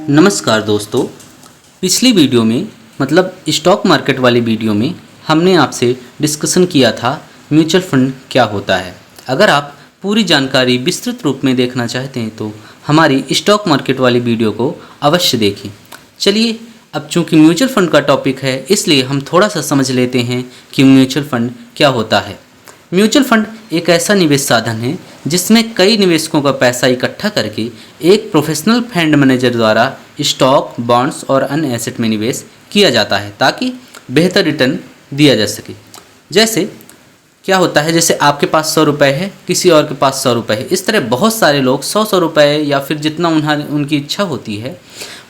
नमस्कार दोस्तों। पिछली वीडियो में मतलब स्टॉक मार्केट वाली वीडियो में हमने आपसे डिस्कशन किया था म्यूचुअल फंड क्या होता है। अगर आप पूरी जानकारी विस्तृत रूप में देखना चाहते हैं तो हमारी स्टॉक मार्केट वाली वीडियो को अवश्य देखें। चलिए, अब चूंकि म्यूचुअल फंड का टॉपिक है इसलिए हम थोड़ा सा समझ लेते हैं कि म्यूचुअल फंड क्या होता है। म्यूचुअल फंड एक ऐसा निवेश साधन है जिसमें कई निवेशकों का पैसा इकट्ठा करके एक प्रोफेशनल फंड मैनेजर द्वारा स्टॉक, बॉन्ड्स और अन्य एसेट में निवेश किया जाता है ताकि बेहतर रिटर्न दिया जा सके। जैसे क्या होता है, जैसे आपके पास 100 रुपये है, किसी और के पास 100 रुपये है, इस तरह बहुत सारे लोग 100 रुपये या फिर जितना उनकी इच्छा होती है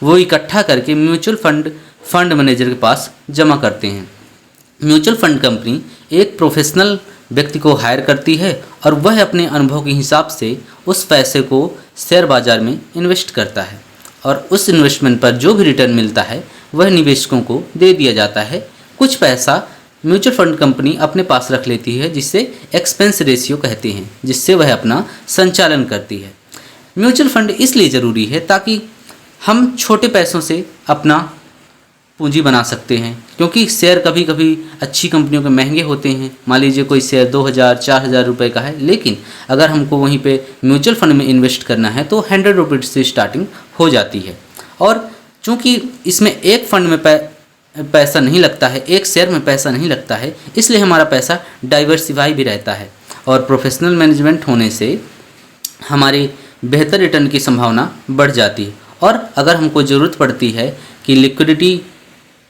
वो इकट्ठा करके म्यूचुअल फंड मैनेजर के पास जमा करते हैं। म्यूचुअल फंड कंपनी एक प्रोफेशनल व्यक्ति को हायर करती है और वह अपने अनुभव के हिसाब से उस पैसे को शेयर बाजार में इन्वेस्ट करता है और उस इन्वेस्टमेंट पर जो भी रिटर्न मिलता है वह निवेशकों को दे दिया जाता है। कुछ पैसा म्यूचुअल फंड कंपनी अपने पास रख लेती है जिससे एक्सपेंस रेशियो कहते हैं, जिससे वह अपना संचालन करती है। म्यूचुअल फंड इसलिए ज़रूरी है ताकि हम छोटे पैसों से अपना पूंजी बना सकते हैं, क्योंकि शेयर कभी कभी अच्छी कंपनियों के महंगे होते हैं। मान लीजिए कोई शेयर 2000-4000 रुपये का है, लेकिन अगर हमको वहीं पे म्यूचुअल फंड में इन्वेस्ट करना है तो 100 रुपीज़ से स्टार्टिंग हो जाती है। और चूंकि इसमें एक फंड में पैसा नहीं लगता है, एक शेयर में पैसा नहीं लगता है, इसलिए हमारा पैसा डाइवर्सिफाई भी रहता है और प्रोफेशनल मैनेजमेंट होने से हमारी बेहतर रिटर्न की संभावना बढ़ जाती है। और अगर हमको ज़रूरत पड़ती है कि लिक्विडिटी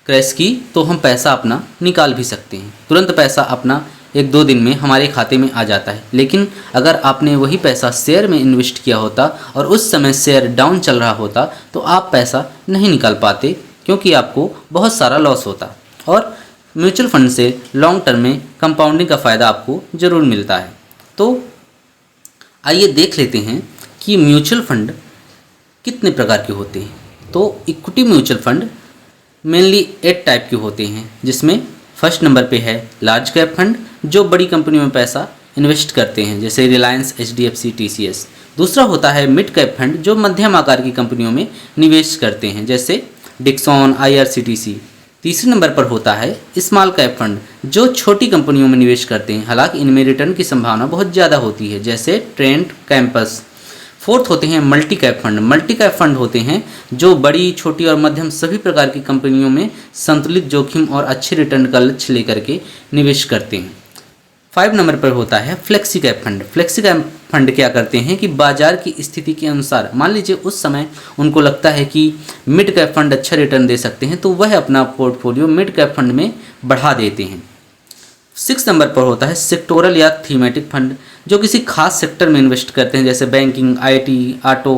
क्रैश की तो हम पैसा अपना निकाल भी सकते हैं, तुरंत पैसा अपना 1-2 दिन में हमारे खाते में आ जाता है। लेकिन अगर आपने वही पैसा शेयर में इन्वेस्ट किया होता और उस समय शेयर डाउन चल रहा होता तो आप पैसा नहीं निकाल पाते, क्योंकि आपको बहुत सारा लॉस होता। और म्यूचुअल फंड से लॉन्ग टर्म में कंपाउंडिंग का फ़ायदा आपको ज़रूर मिलता है। तो आइए देख लेते हैं कि म्यूचुअल फंड कितने प्रकार के होते हैं। तो equity mutual fund mainly 8 type के होते हैं, जिसमें फर्स्ट नंबर पे है लार्ज कैप फंड जो बड़ी कंपनियों में पैसा इन्वेस्ट करते हैं, जैसे रिलायंस, HDFC, TCS। दूसरा होता है मिड कैप फंड जो मध्यम आकार की कंपनियों में निवेश करते हैं, जैसे डिक्सन, IRCTC। तीसरे नंबर पर होता है स्मॉल कैप फंड जो छोटी कंपनियों में निवेश करते हैं, हालांकि इनमें रिटर्न की संभावना बहुत ज़्यादा होती है, जैसे ट्रेंट, कैंपस। फोर्थ होते हैं multi cap fund. Multi cap fund होते हैं जो बड़ी, छोटी और मध्यम सभी प्रकार की कंपनियों में संतुलित जोखिम और अच्छे रिटर्न का लक्ष्य लेकर के निवेश करते हैं। 5 नंबर पर होता है flexi cap fund. Flexi cap fund क्या करते हैं कि बाजार की स्थिति के अनुसार, मान लीजिए उस समय उनको लगता है कि मिड कैप फंड अच्छा रिटर्न दे सकते हैं तो वह अपना पोर्टफोलियो मिड कैप फंड में बढ़ा देते हैं। 6 नंबर पर होता है सेक्टोरल या थीमेटिक फंड जो किसी खास सेक्टर में इन्वेस्ट करते हैं, जैसे banking, IT, auto.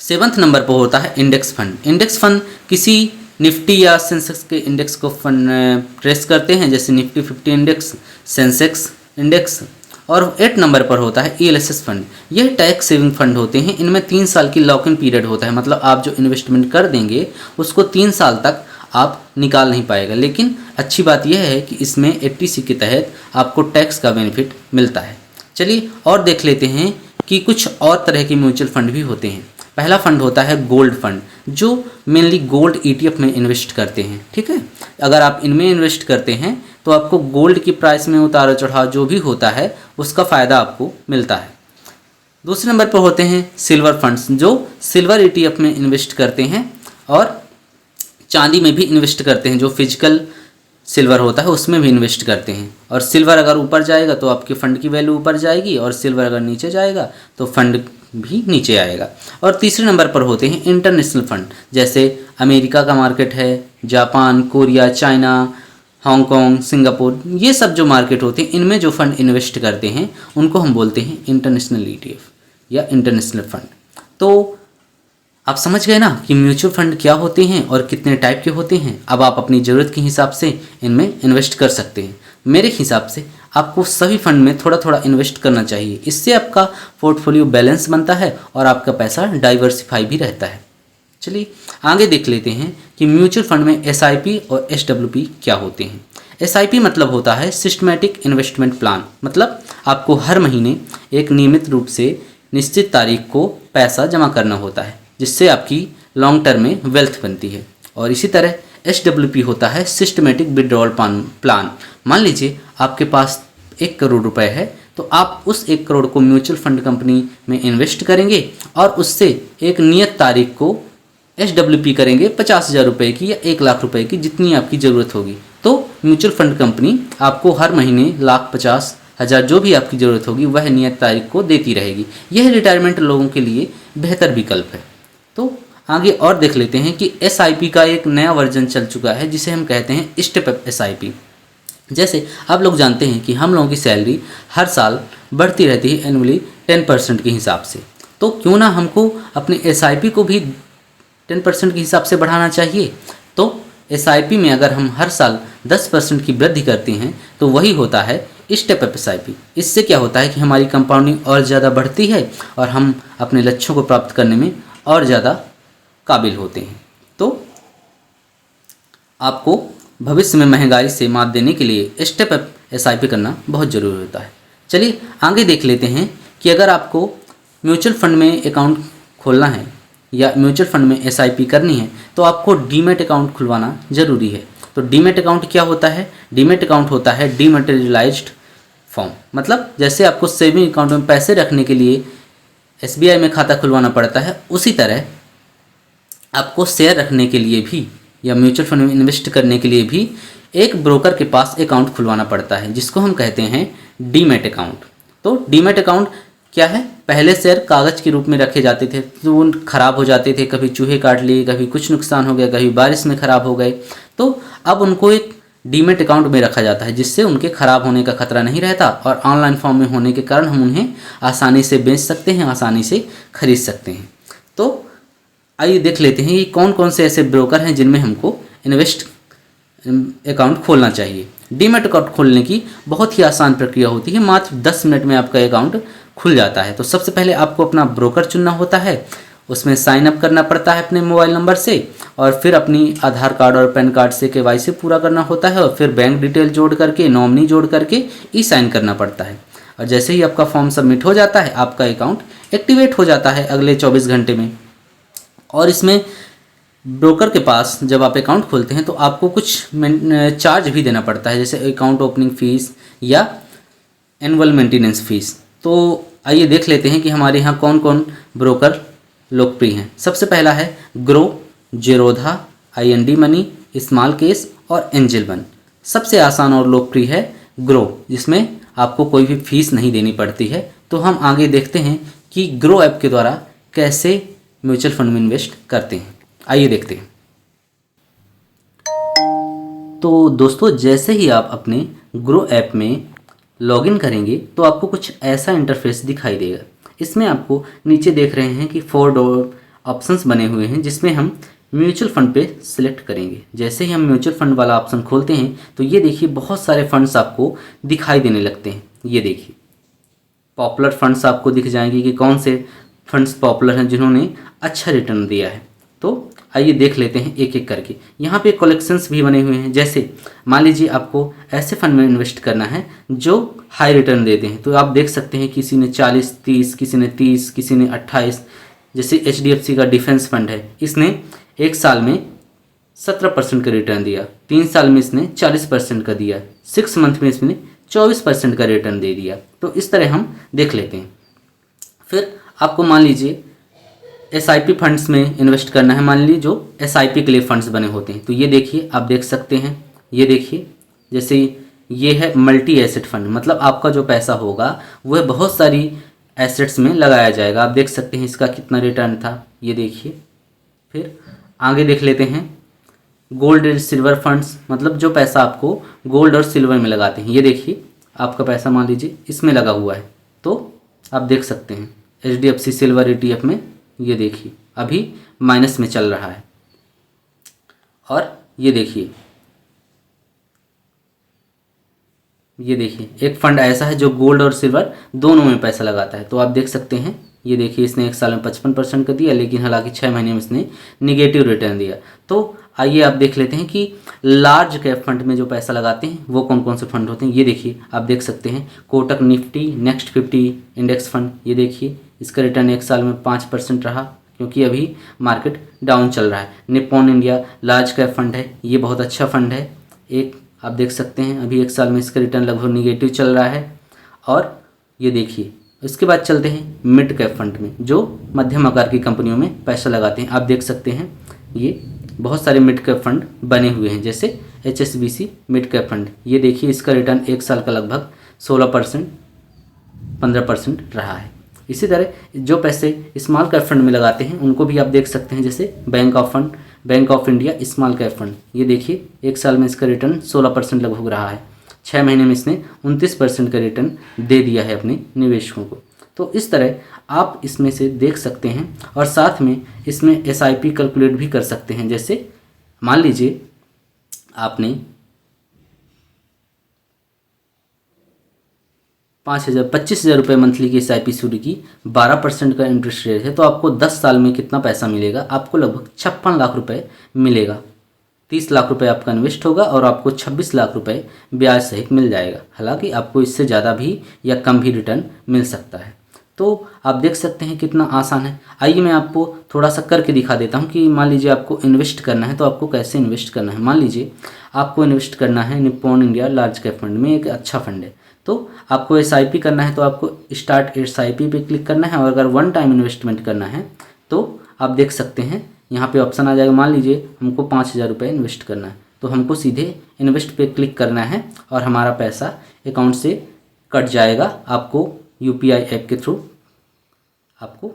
7th number पर होता है इंडेक्स फंड। इंडेक्स फंड किसी निफ्टी या सेंसेक्स के इंडेक्स को ट्रेस करते हैं, जैसे निफ्टी 50 इंडेक्स, सेंसेक्स इंडेक्स। और 8 नंबर पर होता है ELSS फंड। यह टैक्स सेविंग फंड होते हैं। इनमें 3 साल की लॉक इन पीरियड होता है, मतलब आप जो इन्वेस्टमेंट कर देंगे उसको 3 साल तक आप निकाल नहीं पाएगा। लेकिन अच्छी बात यह है कि इसमें 80C के तहत आपको टैक्स का बेनिफिट मिलता है। चलिए और देख लेते हैं कि कुछ और तरह के म्यूचुअल फंड भी होते हैं। पहला फंड होता है गोल्ड फंड जो मेनली गोल्ड ETF में इन्वेस्ट करते हैं। ठीक है, अगर आप इनमें इन्वेस्ट करते हैं तो आपको गोल्ड की प्राइस में उतार चढ़ाव जो भी होता है उसका फ़ायदा आपको मिलता है। दूसरे नंबर पर होते हैं सिल्वर फंड्स जो सिल्वर ETF में इन्वेस्ट करते हैं और चांदी में भी इन्वेस्ट करते हैं, जो फिजिकल सिल्वर होता है उसमें भी इन्वेस्ट करते हैं। और सिल्वर अगर ऊपर जाएगा तो आपके फंड की वैल्यू ऊपर जाएगी और सिल्वर अगर नीचे जाएगा तो फंड भी नीचे आएगा। और तीसरे नंबर पर होते हैं इंटरनेशनल फंड, जैसे अमेरिका का मार्केट है, Japan, Korea, China, Hong Kong, Singapore, ये सब जो मार्केट होते हैं इनमें जो फंड इन्वेस्ट करते हैं उनको हम बोलते हैं इंटरनेशनल ETF या इंटरनेशनल फंड। तो आप समझ गए ना कि म्यूचुअल फंड क्या होते हैं और कितने टाइप के होते हैं। अब आप अपनी ज़रूरत के हिसाब से इनमें इन्वेस्ट कर सकते हैं। मेरे हिसाब से आपको सभी फंड में थोड़ा थोड़ा इन्वेस्ट करना चाहिए, इससे आपका पोर्टफोलियो बैलेंस बनता है और आपका पैसा डाइवर्सिफाई भी रहता है। चलिए आगे देख लेते हैं कि म्यूचुअल फंड में SIP और SWP क्या होते हैं। SIP मतलब होता है सिस्टमेटिक इन्वेस्टमेंट प्लान, मतलब आपको हर महीने एक नियमित रूप से निश्चित तारीख को पैसा जमा करना होता है। जिससे आपकी लॉन्ग टर्म में वेल्थ बनती है। और इसी तरह SWP होता है सिस्टमेटिक विड्रॉल प्लान। मान लीजिए आपके पास 1 करोड़ रुपए है, तो आप उस 1 करोड़ को म्यूचुअल फंड कंपनी में इन्वेस्ट करेंगे और उससे एक नियत तारीख को SWP करेंगे 50,000 रुपये की या 1 लाख रुपए की, जितनी आपकी ज़रूरत होगी। तो म्यूचुअल फंड कंपनी आपको हर महीने 1,50,000 जो भी आपकी ज़रूरत होगी वह नियत तारीख को देती रहेगी। यह रिटायरमेंट लोगों के लिए बेहतर विकल्प है। तो आगे और देख लेते हैं कि SIP का एक नया वर्जन चल चुका है जिसे हम कहते हैं स्टेप अप SIP। जैसे आप लोग जानते हैं कि हम लोगों की सैलरी हर साल बढ़ती रहती है एनुअली 10% के हिसाब से, तो क्यों ना हमको अपने SIP को भी 10% के हिसाब से बढ़ाना चाहिए। तो SIP में अगर हम हर साल 10% की वृद्धि करते हैं तो वही होता है स्टेप अप SIP। इससे क्या होता है कि हमारी कंपाउंडिंग और ज़्यादा बढ़ती है और हम अपने लक्ष्यों को प्राप्त करने में और ज़्यादा काबिल होते हैं। तो आपको भविष्य में महंगाई से मात देने के लिए स्टेप अप SIP करना बहुत ज़रूरी होता है। चलिए आगे देख लेते हैं कि अगर आपको म्यूचुअल फंड में अकाउंट खोलना है या म्यूचुअल फंड में SIP करनी है तो आपको डीमैट अकाउंट खुलवाना ज़रूरी है। तो डीमैट अकाउंट क्या होता है? डीमैट अकाउंट होता है डीमैटेरियलाइज्ड फॉर्म। मतलब जैसे आपको सेविंग अकाउंट में पैसे रखने के लिए SBI में खाता खुलवाना पड़ता है, उसी तरह आपको शेयर रखने के लिए भी या म्यूचुअल फंड में इन्वेस्ट करने के लिए भी एक ब्रोकर के पास अकाउंट खुलवाना पड़ता है, जिसको हम कहते हैं डीमैट अकाउंट। तो डीमैट अकाउंट क्या है? पहले शेयर कागज़ के रूप में रखे जाते थे, तो वो ख़राब हो जाते थे, कभी चूहे काट लिए, कभी कुछ नुकसान हो गया, कभी बारिश में ख़राब हो गए। तो अब उनको एक डीमैट अकाउंट में रखा जाता है, जिससे उनके ख़राब होने का खतरा नहीं रहता और ऑनलाइन फॉर्म में होने के कारण हम उन्हें आसानी से बेच सकते हैं, आसानी से खरीद सकते हैं। तो आइए देख लेते हैं कि कौन कौन से ऐसे ब्रोकर हैं जिनमें हमको इन्वेस्ट अकाउंट खोलना चाहिए। डीमैट अकाउंट खोलने की बहुत ही आसान प्रक्रिया होती है, मात्र 10 मिनट में आपका अकाउंट खुल जाता है। तो सबसे पहले आपको अपना ब्रोकर चुनना होता है, उसमें साइन अप करना पड़ता है अपने मोबाइल नंबर से, और फिर अपनी आधार कार्ड और पैन कार्ड से KYC पूरा करना होता है, और फिर बैंक डिटेल जोड़ करके, नॉमिनी जोड़ करके साइन करना पड़ता है। और जैसे ही आपका फॉर्म सबमिट हो जाता है, आपका अकाउंट एक्टिवेट हो जाता है अगले 24 घंटे में। और इसमें ब्रोकर के पास जब आप अकाउंट खोलते हैं तो आपको कुछ चार्ज भी देना पड़ता है, जैसे अकाउंट ओपनिंग फ़ीस या एनुअल मेंटेनेंस फ़ीस। तो आइए देख लेते हैं कि हमारे यहाँ कौन कौन ब्रोकर लोकप्रिय हैं। सबसे पहला है grow, Zerodha, IND money, small case और एंजल वन। सबसे आसान और लोकप्रिय है ग्रो, जिसमें आपको कोई भी फीस नहीं देनी पड़ती है। तो हम आगे देखते हैं कि ग्रो ऐप के द्वारा कैसे म्यूचुअल फंड में इन्वेस्ट करते हैं। आइए देखते हैं। तो दोस्तों, जैसे ही आप अपने ग्रो ऐप में लॉगिन करेंगे तो आपको कुछ ऐसा इंटरफेस दिखाई देगा। इसमें आपको नीचे देख रहे हैं कि 4 डॉट ऑप्शंस बने हुए हैं, जिसमें हम म्यूचुअल फंड पे सिलेक्ट करेंगे। जैसे ही हम म्यूचुअल फंड वाला ऑप्शन खोलते हैं तो ये देखिए बहुत सारे फंड्स आपको दिखाई देने लगते हैं। ये देखिए पॉपुलर फंड्स आपको दिख जाएंगे कि कौन से फंड्स पॉपुलर हैं जिन्होंने अच्छा रिटर्न दिया है। तो आइए देख लेते हैं एक एक करके। यहाँ पे कलेक्शंस भी बने हुए हैं। जैसे मान लीजिए आपको ऐसे फंड में इन्वेस्ट करना है जो हाई रिटर्न देते हैं, तो आप देख सकते हैं किसी ने 40-30, किसी ने 30, किसी ने 28। जैसे HDFC का डिफेंस फंड है, इसने 1 साल में 17% का रिटर्न दिया, 3 साल में इसने 40% का दिया, 6 मंथ में इसने 24% का रिटर्न दे दिया। तो इस तरह हम देख लेते हैं। फिर आपको मान लीजिए SIP फंड्स में इन्वेस्ट करना है, मान लीजिए जो SIP के लिए फंड्स बने होते हैं। तो ये देखिए आप देख सकते हैं, ये देखिए जैसे ये है मल्टी एसेट फंड, मतलब आपका जो पैसा होगा वह बहुत सारी एसेट्स में लगाया जाएगा। आप देख सकते हैं इसका कितना रिटर्न था, ये देखिए। फिर आगे देख लेते हैं गोल्ड एंड सिल्वर फंड्स, मतलब जो पैसा आपको गोल्ड और सिल्वर में लगाते हैं। ये देखिए आपका पैसा मान लीजिए इसमें लगा हुआ है, तो आप देख सकते हैं HDFC सिल्वर ETF में, ये देखिए अभी माइनस में चल रहा है। और ये देखिए एक फंड ऐसा है जो गोल्ड और सिल्वर दोनों में पैसा लगाता है। तो आप देख सकते हैं, ये देखिए इसने 1 साल में 55% का दिया, लेकिन हालांकि 6 महीने में इसने निगेटिव रिटर्न दिया। तो आइए आप देख लेते हैं कि लार्ज कैप फंड में जो पैसा लगाते हैं वो कौन कौन से फंड होते हैं। ये देखिए आप देख सकते हैं Kotak Nifty next 50 index fund, ये देखिए इसका रिटर्न 1 साल में 5% रहा, क्योंकि अभी मार्केट डाउन चल रहा है। Nippon India large cap fund है, ये बहुत अच्छा फंड है। एक आप देख सकते हैं अभी 1 साल में इसका रिटर्न लगभग निगेटिव चल रहा है। और ये देखिए, इसके बाद चलते हैं मिड कैप फंड में, जो मध्यम आकार की कंपनियों में पैसा लगाते हैं। आप देख सकते हैं ये बहुत सारे मिड कैप फंड बने हुए हैं, जैसे HSBC मिड कैप फंड। ये देखिए इसका रिटर्न 1 साल का लगभग 16% 15% रहा है। इसी तरह जो पैसे स्मॉल कैप फंड में लगाते हैं उनको भी आप देख सकते हैं, जैसे bank of India small cap fund. ये देखिए 1 साल में इसका रिटर्न 16% लगभग रहा है। 6 महीने में इसने 29% का रिटर्न दे दिया है अपने निवेशकों को। तो इस तरह आप इसमें से देख सकते हैं और साथ में इसमें SIP कैलकुलेट भी कर सकते हैं। जैसे मान लीजिए आपने 25,000 रुपये मंथली की SIP शुरू की, 12% का इंटरेस्ट रेट है, तो आपको 10 साल में कितना पैसा मिलेगा? आपको लगभग 56 लाख रुपए मिलेगा। 30 लाख रुपए आपका इन्वेस्ट होगा और आपको 26 लाख रुपए ब्याज सहित मिल जाएगा। हालांकि आपको इससे ज़्यादा भी या कम भी रिटर्न मिल सकता है। तो आप देख सकते हैं कितना आसान है। आइए मैं आपको थोड़ा सा करके दिखा देता हूं कि मान लीजिए आपको इन्वेस्ट करना है तो आपको कैसे इन्वेस्ट करना है। मान लीजिए आपको इन्वेस्ट करना है Nippon India large cap fund में, एक अच्छा फंड है, तो आपको SIP करना है तो आपको स्टार्ट SIP पे क्लिक करना है। और अगर वन टाइम इन्वेस्टमेंट करना है तो आप देख सकते हैं यहाँ पे ऑप्शन आ जाएगा। मान लीजिए हमको 5,000 रुपये इन्वेस्ट करना है, तो हमको सीधे इन्वेस्ट पे क्लिक करना है और हमारा पैसा अकाउंट से कट जाएगा। आपको UPI ऐप के थ्रू आपको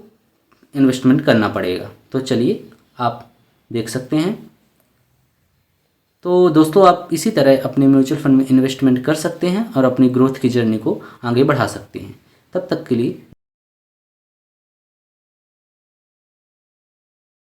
इन्वेस्टमेंट करना पड़ेगा। तो चलिए आप देख सकते हैं। तो दोस्तों आप इसी तरह अपने म्यूचुअल फंड में इन्वेस्टमेंट कर सकते हैं और अपनी ग्रोथ की जर्नी को आगे बढ़ा सकते हैं। तब तक के लिए